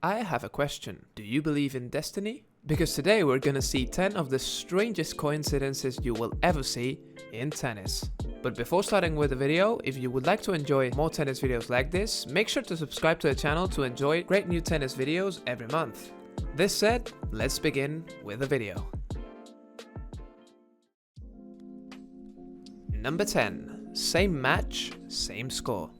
I have a question. Do you believe in destiny? Because today we're gonna see 10 of the strangest coincidences you will ever see in tennis. But before starting with the video, if you would like to enjoy more tennis videos like this, make sure to subscribe to the channel to enjoy great new tennis videos every month. This said, let's begin with the video. Number 10. Same match, same score.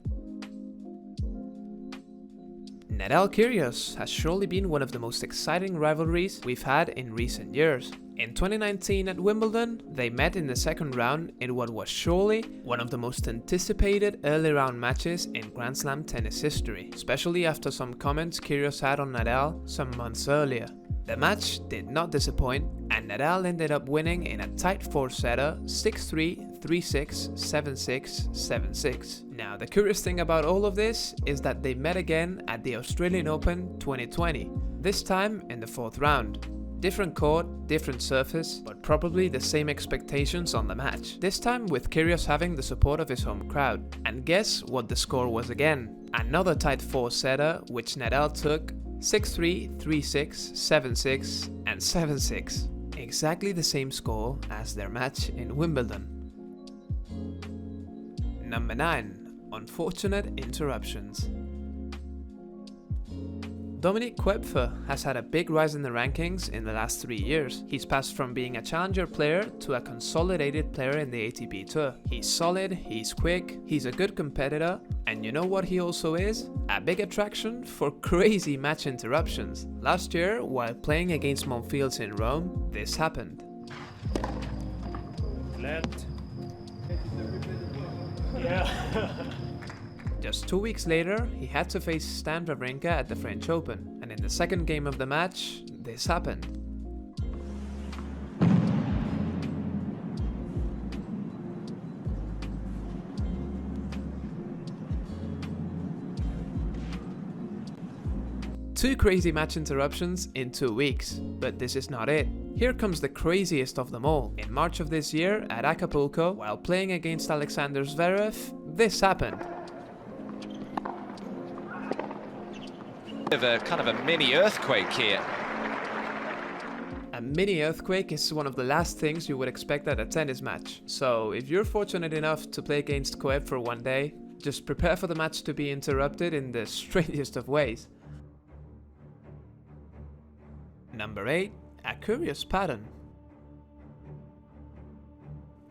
Nadal-Kyrgios has surely been one of the most exciting rivalries we've had in recent years. In 2019 at Wimbledon, they met in the second round in what was surely one of the most anticipated early round matches in Grand Slam tennis history, especially after some comments Kyrgios had on Nadal some months earlier. The match did not disappoint, and Nadal ended up winning in a tight 4-setter 6-3, 3-6, 7-6, 7-6. Now, the curious thing about all of this is that they met again at the Australian Open 2020, this time in the 4th round. Different court, different surface, but probably the same expectations on the match. This time with Kyrgios having the support of his home crowd. And guess what the score was again? Another tight 4-setter, which Nadal took 6-3, 3-6, 7-6, and 7-6. Exactly the same score as their match in Wimbledon. Number 9. Unfortunate interruptions. Dominic Koepfer has had a big rise in the rankings in the last 3 years. He's passed from being a challenger player to a consolidated player in the ATP Tour. He's solid, he's quick, he's a good competitor, and you know what he also is? A big attraction for crazy match interruptions. Last year, while playing against Monfils in Rome, this happened. Left. Yeah. Just 2 weeks later, he had to face Stan Wawrinka at the French Open, and in the second game of the match, this happened. Two crazy match interruptions in 2 weeks, but this is not it. Here comes the craziest of them all. In March of this year, at Acapulco, while playing against Alexander Zverev, this happened. Of a kind of a mini earthquake here. A mini earthquake is one of the last things you would expect at a tennis match. So if you're fortunate enough to play against Koepfer for one day, just prepare for the match to be interrupted in the strangest of ways. Number 8. A curious pattern.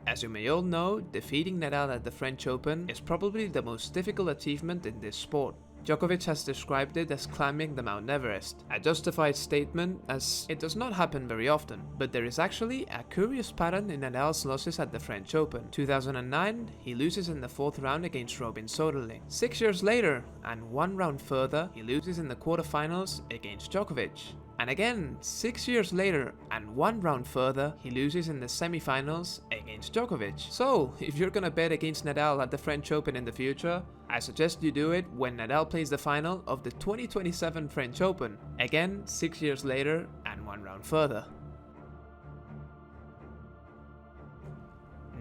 As you may all know, defeating Nadal at the French Open is probably the most difficult achievement in this sport. Djokovic has described it as climbing the Mount Everest, a justified statement as it does not happen very often, but there is actually a curious pattern in Nadal's losses at the French Open. 2009, he loses in the 4th round against Robin Soderling. 6 years later, and 1 round further, he loses in the quarterfinals against Djokovic. And again, 6 years later, and 1 round further, he loses in the semifinals against Djokovic. So, if you're gonna bet against Nadal at the French Open in the future, I suggest you do it when Nadal plays the final of the 2027 French Open. Again, 6 years later, and 1 round further.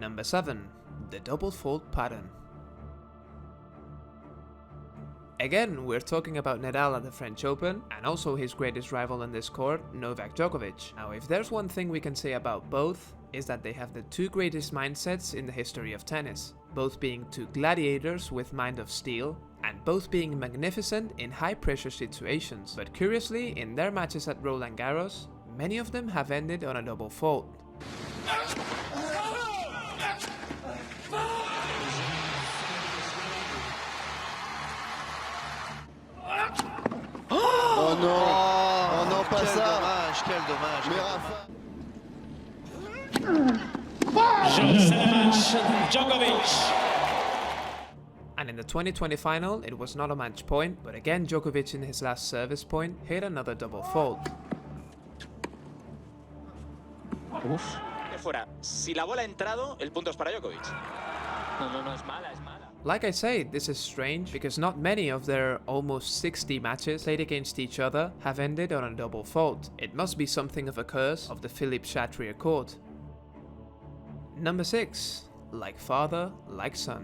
Number 7. The double fault pattern. Again, we're talking about Nadal at the French Open, and also his greatest rival on this court, Novak Djokovic. Now, if there's one thing we can say about both, is that they have the 2 greatest mindsets in the history of tennis, both being 2 gladiators with mind of steel, and both being magnificent in high-pressure situations. But curiously, in their matches at Roland Garros, many of them have ended on a double fault. Oh non, oh non, pas Quel ça. dommage, quel dommage. Mais Djokovic. And in the 2020 final, it was not a match point, but again Djokovic in his last service point hit another double fault. Fuera. Si la bola ha entrado, el punto es para Djokovic. No, es mala, es mala. Like I say, this is strange because not many of their almost 60 matches played against each other have ended on a double fault. It must be something of a curse of the Philippe Chatrier court. Number 6. Like father, like son.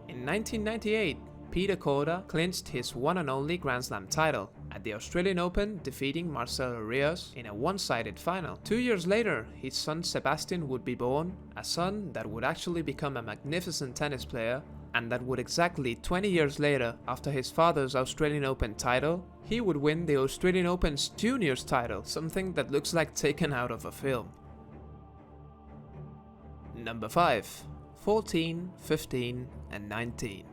In 1998, Peter Korda clinched his one and only Grand Slam title at the Australian Open, defeating Marcelo Rios in a one-sided final. 2 years later, his son Sebastian would be born, a son that would actually become a magnificent tennis player, and that would exactly 20 years later, after his father's Australian Open title, he would win the Australian Open's juniors title, something that looks like taken out of a film. Number 5. 14, 15 and 19.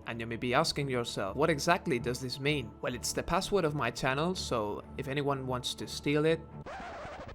And you may be asking yourself, what exactly does this mean? Well, it's the password of my channel, so if anyone wants to steal it...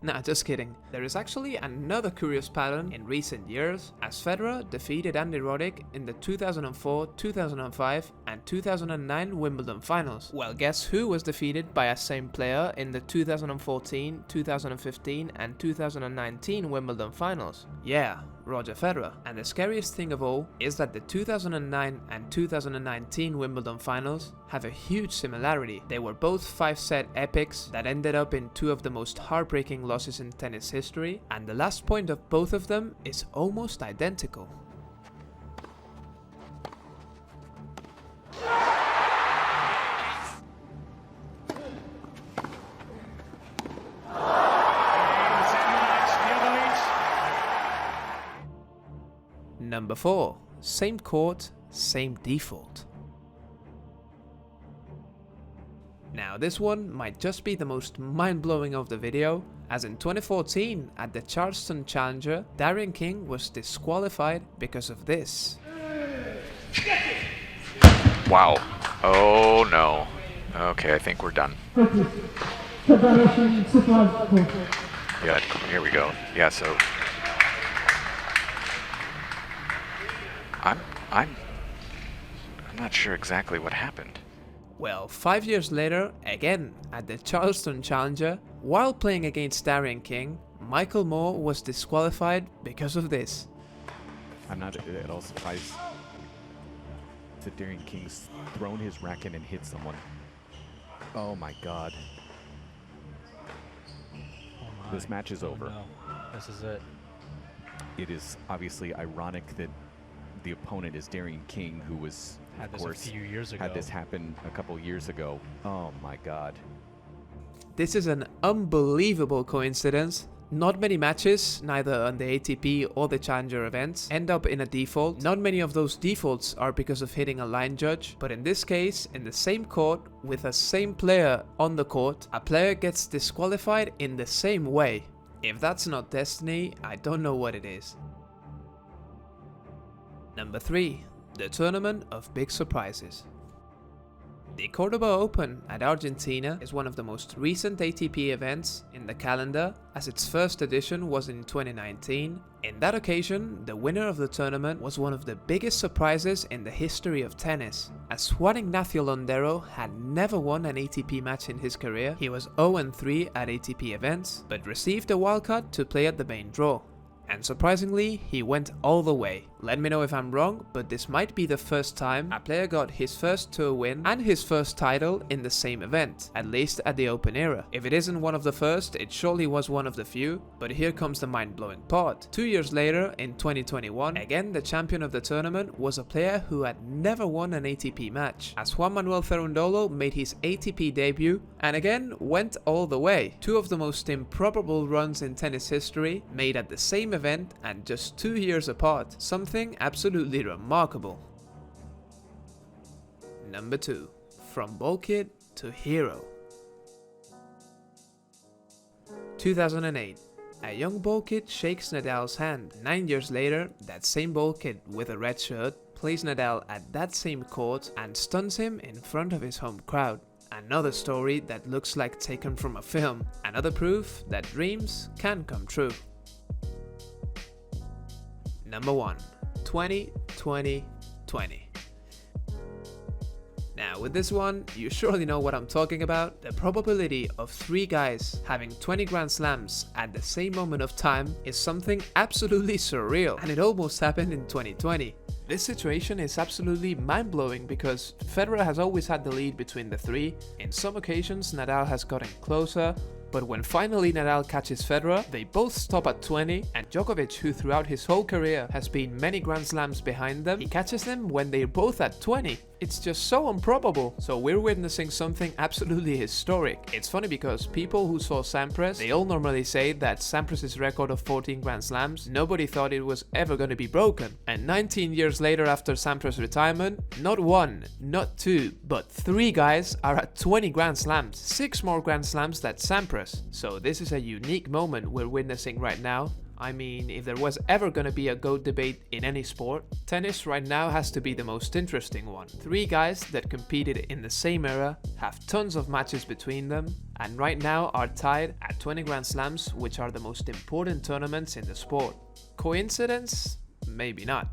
Nah, just kidding. There is actually another curious pattern in recent years, as Federer defeated Andy Roddick in the 2004, 2005 and 2009 Wimbledon finals. Well, guess who was defeated by a same player in the 2014, 2015 and 2019 Wimbledon finals? Yeah, Roger Federer. And the scariest thing of all is that the 2009 and 2019 Wimbledon finals have a huge similarity. They were both 5-set epics that ended up in two of the most heartbreaking losses in tennis history, and the last point of both of them is almost identical. Number 4. Same court, same default. Now this one might just be the most mind-blowing of the video, as in 2014 at the Charleston Challenger, Darian King was disqualified because of this. Wow. Oh no. Okay, I think we're done. Yeah, here we go. Yeah, so I'm not sure exactly what happened. Well, 5 years later, again at the Charleston Challenger, while playing against Darian King, Michael Moore was disqualified because of this. I'm not at all surprised that Darian King's thrown his racket and hit someone. Oh my god. This match is over. No. This is it. It is obviously ironic that the opponent is Darian King, who was, Had of this course, a few years ago. had this happen a couple years ago. Oh my god. This is an unbelievable coincidence. Not many matches, neither on the ATP or the Challenger events, end up in a default. Not many of those defaults are because of hitting a line judge, but in this case, in the same court, with the same player on the court, a player gets disqualified in the same way. If that's not destiny, I don't know what it is. Number 3. The Tournament of Big Surprises. The Cordoba Open at Argentina is one of the most recent ATP events in the calendar, as its first edition was in 2019. In that occasion, the winner of the tournament was one of the biggest surprises in the history of tennis, as Juan Ignacio Londero had never won an ATP match in his career. He was 0-3 at ATP events, but received a wildcard to play at the main draw. And surprisingly, he went all the way. Let me know if I'm wrong, but this might be the first time a player got his first tour win and his first title in the same event, at least at the Open era. If it isn't one of the first, it surely was one of the few, but here comes the mind-blowing part. 2 years later, in 2021, again the champion of the tournament was a player who had never won an ATP match, as Juan Manuel Cerundolo made his ATP debut and again went all the way. Two of the most improbable runs in tennis history, made at the same event and just 2 years apart. Something absolutely remarkable. Number 2. From ball kid to hero. 2008. A young ball kid shakes Nadal's hand. 9 years later, that same ball kid with a red shirt plays Nadal at that same court and stuns him in front of his home crowd. Another story that looks like taken from a film. Another proof that dreams can come true. Number 1. 20-20-20. Now with this one, you surely know what I'm talking about. The probability of 3 guys having 20 Grand Slams at the same moment of time is something absolutely surreal, and it almost happened in 2020. This situation is absolutely mind-blowing because Federer has always had the lead between the 3. In some occasions, Nadal has gotten closer, But when finally Nadal catches Federer, they both stop at 20, and Djokovic, who throughout his whole career has been many Grand Slams behind them, he catches them when they're both at 20. It's just so improbable. So we're witnessing something absolutely historic. It's funny because people who saw Sampras, they all normally say that Sampras' record of 14 Grand Slams, nobody thought it was ever going to be broken. And 19 years later after Sampras' retirement, not one, not two, but 3 guys are at 20 Grand Slams, 6 more Grand Slams than Sampras. So this is a unique moment we're witnessing right now. I mean, if there was ever gonna be a GOAT debate in any sport, tennis right now has to be the most interesting one. 3 guys that competed in the same era, have tons of matches between them, and right now are tied at 20 Grand Slams, which are the most important tournaments in the sport. Coincidence? Maybe not.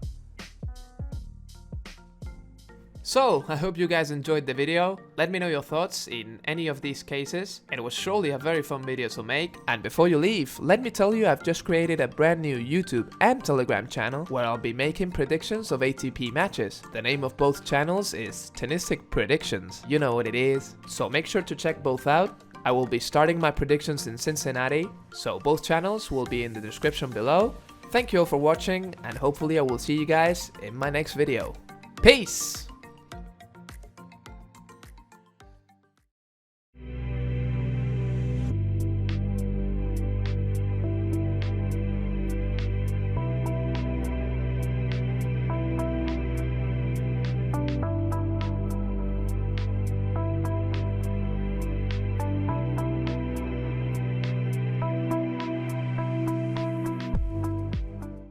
So, I hope you guys enjoyed the video. Let me know your thoughts in any of these cases. It was surely a very fun video to make. And before you leave, let me tell you I've just created a brand new YouTube and Telegram channel where I'll be making predictions of ATP matches. The name of both channels is Tennisticproductions. You know what it is. So make sure to check both out. I will be starting my predictions in Cincinnati, so both channels will be in the description below. Thank you all for watching, and hopefully I will see you guys in my next video. Peace!